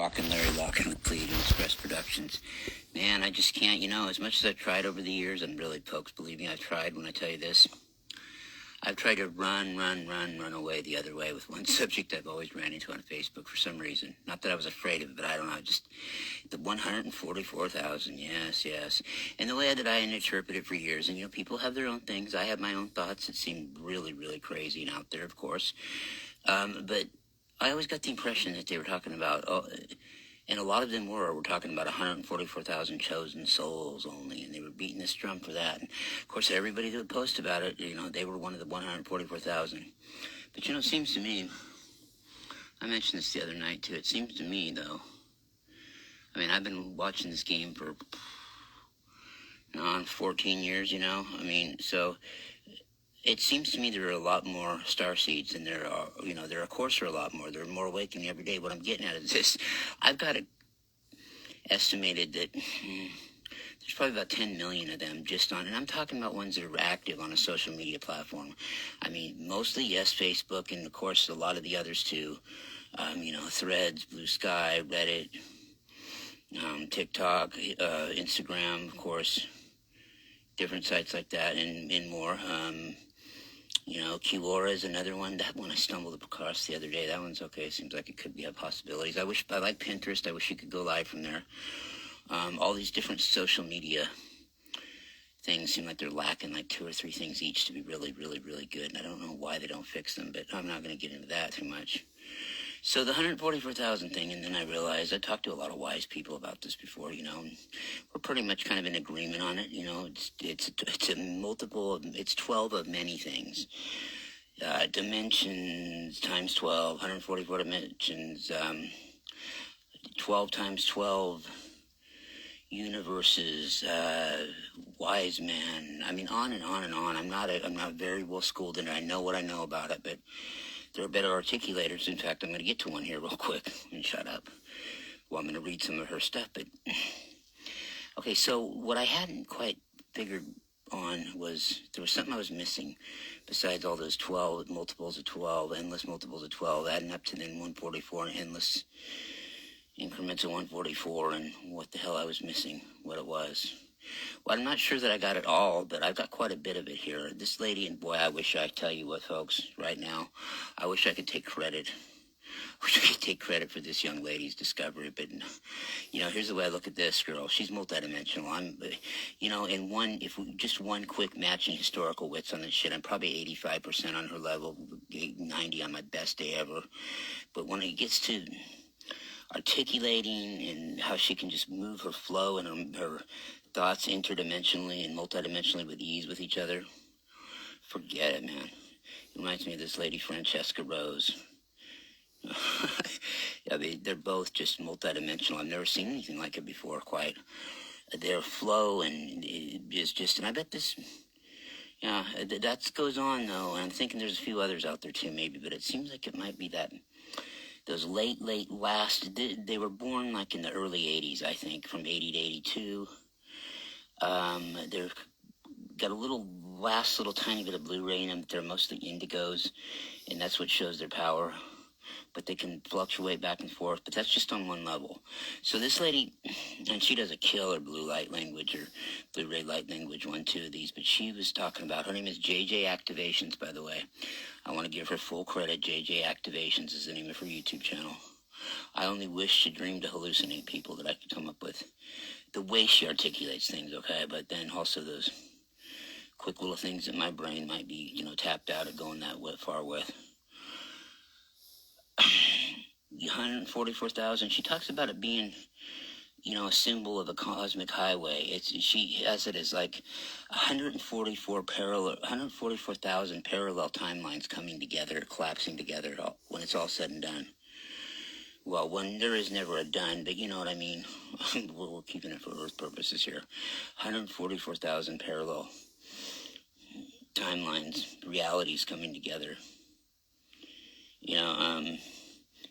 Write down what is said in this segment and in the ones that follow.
Rockin' Larry Lockin' with Plead and Express Productions. Man, I just can't, as much as I've tried over the years, and really, folks, believe me, I've tried when I tell you this. I've tried to run away the other way with one subject I've always ran into on Facebook for some reason. Not that I was afraid of it, but I don't know, just the 144,000, yes. And the way that I interpret it for years, and people have their own things. I have my own thoughts that seem really, really crazy and out there, of course. But I always got the impression that they were talking about, and a lot of them were talking about 144,000 chosen souls only, and they were beating this drum for that. And of course, everybody that would post about it, they were one of the 144,000. But it seems to me, I mentioned this the other night too, it seems to me though, I've been watching this game for 14 years, so it seems to me there are a lot more starseeds than there are, there of course are a lot more. There are more awakening every day. What I'm getting at is this. I've got it estimated that there's probably about 10 million of them just on, and I'm talking about ones that are active on a social media platform. Mostly, yes, Facebook, and of course a lot of the others too. Threads, Blue Sky, Reddit, TikTok, Instagram, of course, different sites like that, and more. Quora is another one. That one I stumbled across the other day. That one's okay. Seems like it could have possibilities. I like Pinterest. I wish you could go live from there. All these different social media things seem like they're lacking like 2 or 3 things each to be really, really, really good. And I don't know why they don't fix them, but I'm not going to get into that too much. So the 144,000 thing, and then I realized I talked to a lot of wise people about this before, and we're pretty much kind of in agreement on it. It's a multiple, it's 12 of many things. Dimensions times 12, 144 dimensions, 12 times 12 universes, wise man. On and on and on. I'm not very well schooled in it. I know what I know about it, but there are better articulators. In fact, I'm going to get to one here real quick and shut up. Well, I'm going to read some of her stuff, but okay, so what I hadn't quite figured on was there was something I was missing besides all those 12 multiples of 12, endless multiples of 12, adding up to then 144 and endless increments of 144, and what the hell I was missing, what it was. Well, I'm not sure that I got it all, but I've got quite a bit of it here. This lady, and boy, I wish I tell you what, folks, right now, I wish I could take credit. I wish I could take credit for this young lady's discovery, but, here's the way I look at this girl. She's multidimensional. If we just one quick matching historical wits on this shit, I'm probably 85% on her level, 90 on my best day ever. But when it gets to articulating and how she can just move her flow and her thoughts interdimensionally and multidimensionally with ease with each other, forget it, man. It reminds me of this lady, Francesca Rose. They're both just multidimensional. I've never seen anything like it before, quite. Their flow and is just, and I bet this, that goes on, though, and I'm thinking there's a few others out there, too, maybe, but it seems like it might be that those late last, they were born like in the early 80s, I think, from 80 to 82. They've got a last little tiny bit of Blu-ray in them. They're mostly indigos, and that's what shows their power. But they can fluctuate back and forth, but that's just on one level. So this lady, and she does a killer blue light language or Blu-ray light language, 2 of these, but she was talking about, her name is JJ Activations, by the way. I want to give her full credit. JJ Activations is the name of her YouTube channel. I only wish she dreamed to hallucinate people that I could come up with. The way she articulates things, okay, but then also those quick little things that my brain might be, tapped out at going that far with. 144,000, she talks about it being, a symbol of a cosmic highway. She has it as like 144,000 parallel timelines coming together, collapsing together when it's all said and done. Well, when there is never a done, but you know what I mean. We're keeping it for Earth purposes here. 144,000 parallel timelines, realities coming together.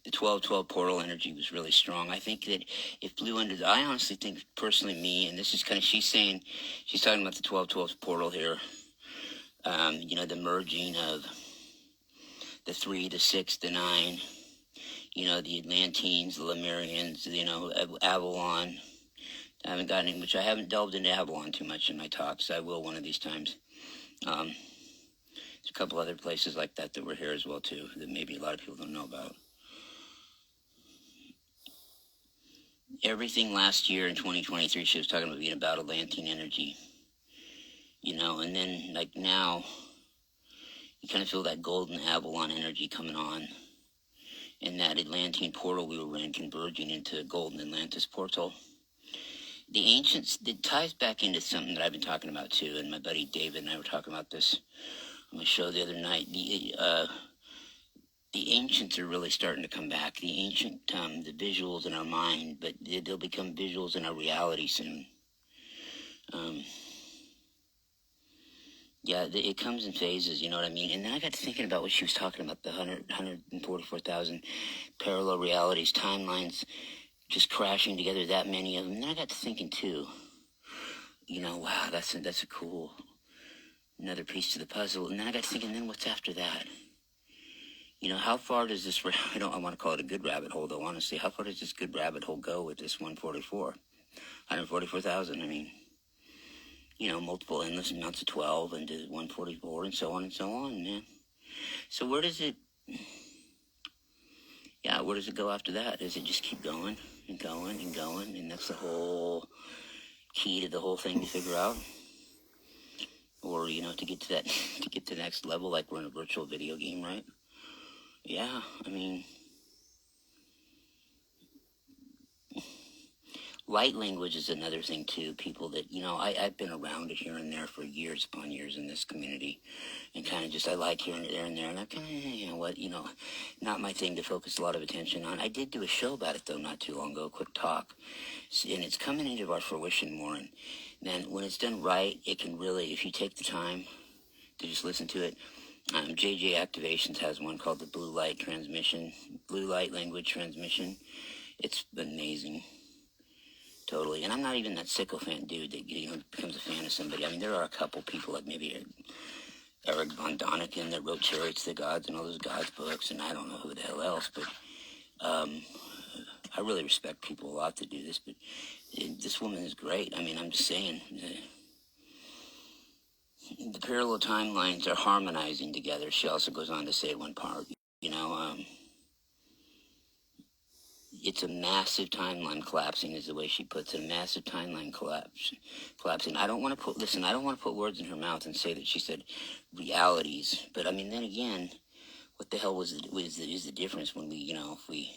The 12-12 portal energy was really strong. I think that if Blue I honestly think, personally, me, and this is kind of, she's talking about the 12-12 portal here, the merging of the 3, the 6, the 9, the Atlanteans, the Lemurians, Avalon. I haven't gotten in, which I haven't delved into Avalon too much in my talks. I will one of these times. There's a couple other places like that were here as well too, that maybe a lot of people don't know about. Everything last year in 2023, she was talking about being about Atlantean energy, and then like now, you kind of feel that golden Avalon energy coming on, and that Atlantean portal we were in converging into a golden Atlantis portal. The ancients, it ties back into something that I've been talking about too, and my buddy David and I were talking about this on my show the other night. The ancients are really starting to come back. The ancient, the visuals in our mind, but they'll become visuals in our reality soon. Yeah, it comes in phases, you know what I mean? And then I got to thinking about what she was talking about, the 144,000 parallel realities, timelines, just crashing together, that many of them. And then I got to thinking too, wow, that's a cool, another piece to the puzzle. And then I got to thinking, then what's after that? How far does this, I want to call it a good rabbit hole though, honestly. How far does this good rabbit hole go with this 144,000? I mean, multiple endless amounts of 12 into 144 and so on, man. So where does it go after that? Does it just keep going and going and going? And that's the whole key to the whole thing to figure out? Or, to get to the next level, like we're in a virtual video game, right? Yeah, I mean, light language is another thing too. People that, I've been around it here and there for years upon years in this community, and kind of just, I like hearing it there and there, and I kind of, not my thing to focus a lot of attention on. I did do a show about it though not too long ago, a quick talk, and it's coming into our fruition more, and then when it's done right, it can really, if you take the time to just listen to it. JJ Activations has one called the Blue Light Language Transmission. It's amazing. Totally. And I'm not even that sycophant dude that, becomes a fan of somebody. I mean, there are a couple people like maybe Eric von Daniken that wrote Chariots of the Gods and all those Gods books, and I don't know who the hell else, but I really respect people a lot that do this, but this woman is great. I mean, I'm just saying, the parallel timelines are harmonizing together. She also goes on to say one part, it's a massive timeline collapsing is the way she puts it, a massive timeline collapsing. I don't want to put words in her mouth and say that she said realities, but I mean, then again, what the hell is the difference when we, if we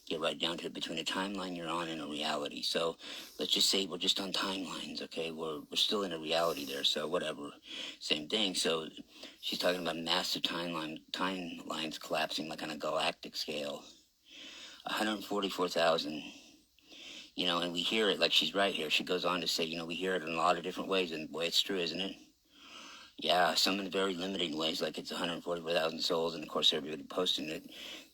get right down to it, between a timeline you're on and a reality? So let's just say we're just on timelines, okay? We're still in a reality there, so whatever, same thing. So she's talking about massive timelines collapsing like on a galactic scale. 144,000, and we hear it like she's right here. She goes on to say, we hear it in a lot of different ways, and boy, it's true, isn't it? Yeah, some in very limiting ways, like it's 144,000 souls, and of course everybody posting it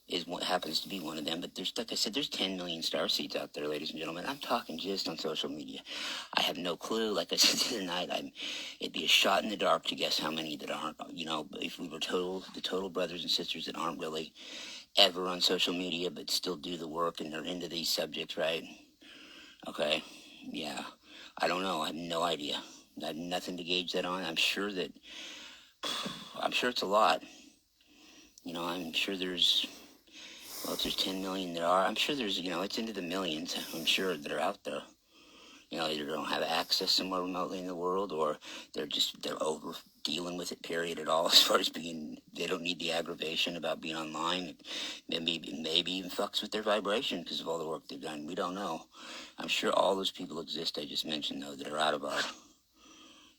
is what happens to be one of them. But there's, like I said, there's 10 million starseeds out there, ladies and gentlemen. I'm talking just on social media. I have no clue. Like I said the other night, it'd be a shot in the dark to guess how many that aren't, if we were the total brothers and sisters that aren't really ever on social media, but still do the work and are into these subjects, right? Okay, yeah. I don't know. I have no idea. I have nothing to gauge that on. I'm sure it's a lot. I'm sure there's, if there's 10 million there are, I'm sure there's, it's into the millions, I'm sure, that are out there. Either don't have access somewhere remotely in the world, or they're over dealing with it, period, at all, as far as they don't need the aggravation about being online. Maybe even fucks with their vibration because of all the work they've done. We don't know. I'm sure all those people exist I just mentioned, though, that are out of our,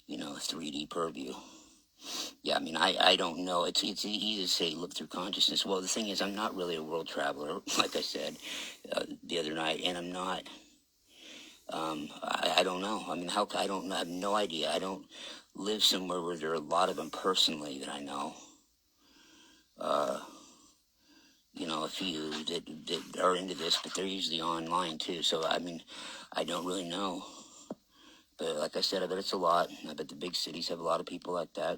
3D purview. Yeah, I mean, I don't know. It's easy to say look through consciousness. Well, the thing is, I'm not really a world traveler, like I said the other night, and I'm not. I don't know. I mean, I have no idea. I don't live somewhere where there are a lot of them personally that I know. A few that are into this, but they're usually online too. So, I mean, I don't really know. But like I said, I bet it's a lot. I bet the big cities have a lot of people like that,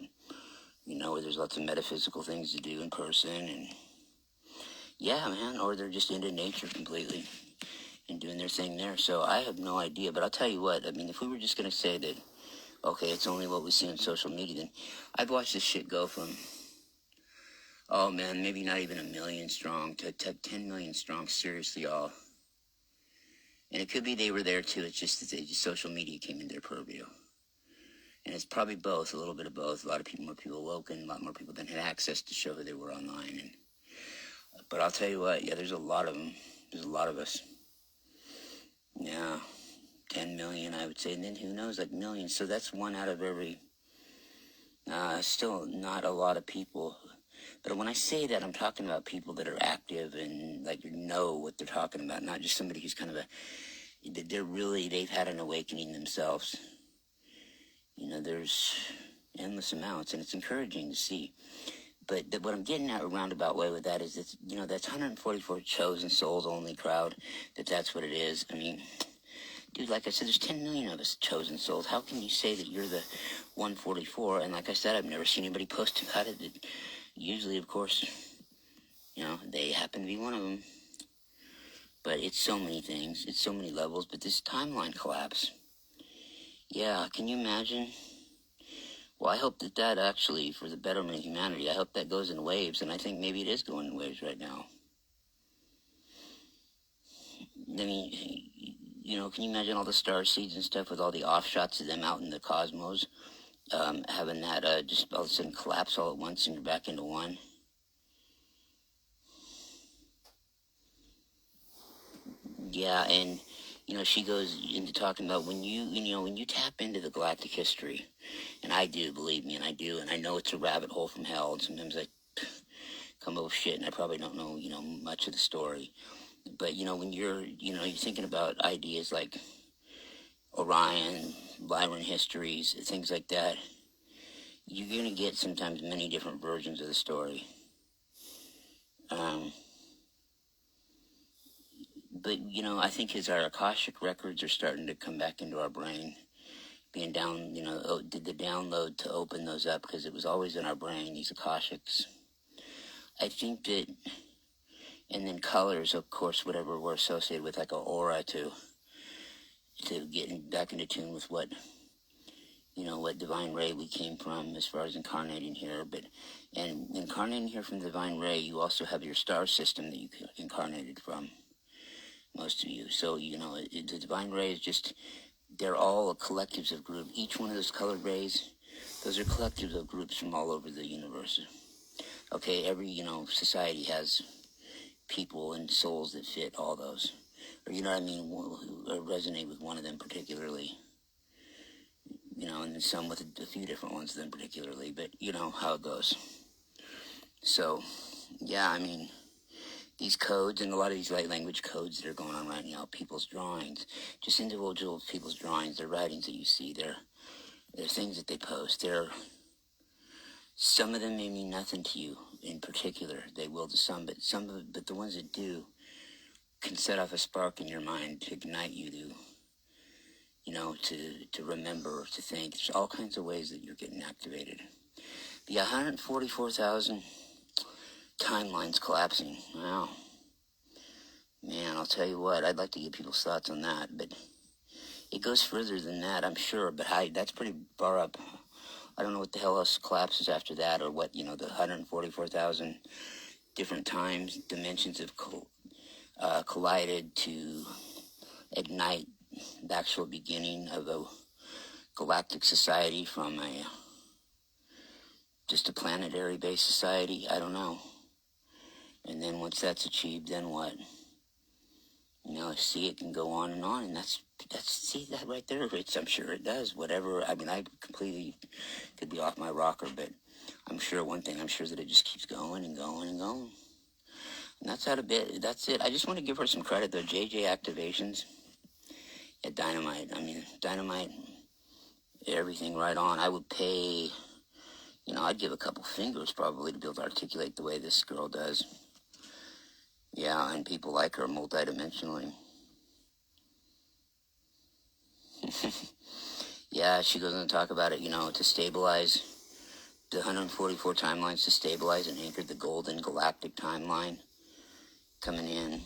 where there's lots of metaphysical things to do in person. And Yeah, man, or they're just into nature completely and doing their thing there. So I have no idea, but I'll tell you what, I mean, if we were just going to say that, okay, it's only what we see on social media, then I've watched this shit go from, oh man, maybe not even 1 million strong to 10 million strong, seriously, all. And it could be they were there too, it's just that social media came in their purview. And it's probably both, a little bit of both. A lot of people, more people awoken, a lot more people than had access to show who they were online. But I'll tell you what, yeah, there's a lot of them. There's a lot of us. Yeah, 10 million, I would say. And then who knows, like millions. So that's one out of every, still not a lot of people. But when I say that, I'm talking about people that are active and like know what they're talking about, not just somebody who's kind of they've had an awakening themselves. You know, there's endless amounts, and it's encouraging to see. But what I'm getting at a roundabout way with that is that, you know, that's 144 chosen souls only crowd, that's what it is. I mean, dude, like I said, there's 10 million of us chosen souls. How can you say that you're the 144? And like I said, I've never seen anybody post about it. Usually, of course, you know, they happen to be one of them. But it's so many things. It's so many levels. But this timeline collapse, yeah, can you imagine? Well, I hope that actually, for the betterment of humanity, I hope that goes in waves, and I think maybe it is going in waves right now. I mean, you know, can you imagine all the star seeds and stuff with all the offshots of them out in the cosmos, having that just all of a sudden collapse all at once and you're back into one? Yeah, and you know, she goes into talking about when you tap into the galactic history, and I do, believe me, and I do, and I know it's a rabbit hole from hell, and sometimes I come up with shit, and I probably don't know, you know, much of the story, but you know, when you're thinking about ideas like Orion, Byron histories, things like that, you're gonna get sometimes many different versions of the story. But you know, I think as our Akashic records are starting to come back into our brain, being down, you know, did the download to open those up because it was always in our brain, these Akashics. I think that, and then colors, of course, whatever we're associated with, like an aura to getting back into tune with what, you know, what divine ray we came from as far as incarnating here. And incarnating here from the divine ray, you also have your star system that you incarnated from, most of you. So, you know, the divine ray is just, they're all collectives of groups. Each one of those colored rays, those are collectives of groups from all over the universe. Okay, every, you know, society has people and souls that fit all those. Or, you know what I mean, who resonate with one of them particularly. You know, and then some with a few different ones than particularly, but you know how it goes. So, yeah, I mean, these codes and a lot of these light language codes that are going on right now, people's drawings, just individual people's drawings, their writings that you see, they're things that they post. Some of them may mean nothing to you in particular. They will to some, but the ones that do can set off a spark in your mind to ignite you to, you know, to remember, to think. There's all kinds of ways that you're getting activated. The 144,000 timelines collapsing. Wow. Man, I'll tell you what, I'd like to get people's thoughts on that, but it goes further than that, I'm sure, but that's pretty far up. I don't know what the hell else collapses after that, or what, you know, the 144,000 different times, dimensions have collided to ignite the actual beginning of a galactic society from just a planetary-based society. I don't know. And then once that's achieved, then what? You know, see, it can go on, and that's see that right there. I'm sure it does. Whatever. I mean, I completely could be off my rocker, but I'm sure one thing. I'm sure that it just keeps going and going and going. And that's out a bit. That's it. I just want to give her some credit though. JJ Activations. Yeah, Dynamite. I mean, Dynamite. Everything right on. I would pay. You know, I'd give a couple fingers probably to be able to articulate the way this girl does. Yeah, and people like her multidimensionally. Yeah, she goes on to talk about it, you know, to stabilize the 144 timelines, to stabilize and anchor the golden galactic timeline. coming in.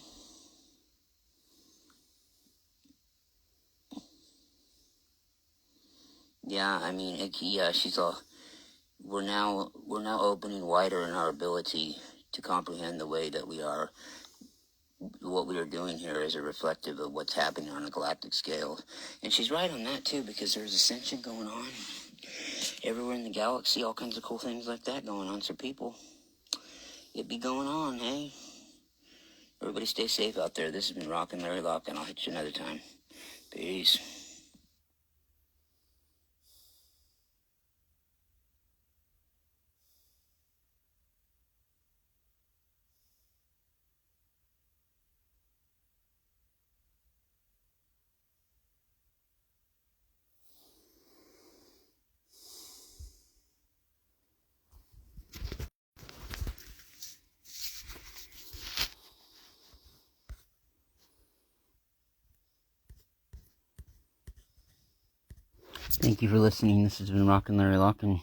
Yeah, I mean, yeah, she's all. We're now opening wider in our ability to comprehend the way that we are. What we are doing here is a reflective of what's happening on a galactic scale, and she's right on that too, because there's ascension going on everywhere in the galaxy, all kinds of cool things like that going on. So people, it be going on, hey. Everybody stay safe out there. This has been Rockin' Larry Lock, and I'll hit you another time. Peace. Thank you for listening. This has been Rockin' Larry Lock, and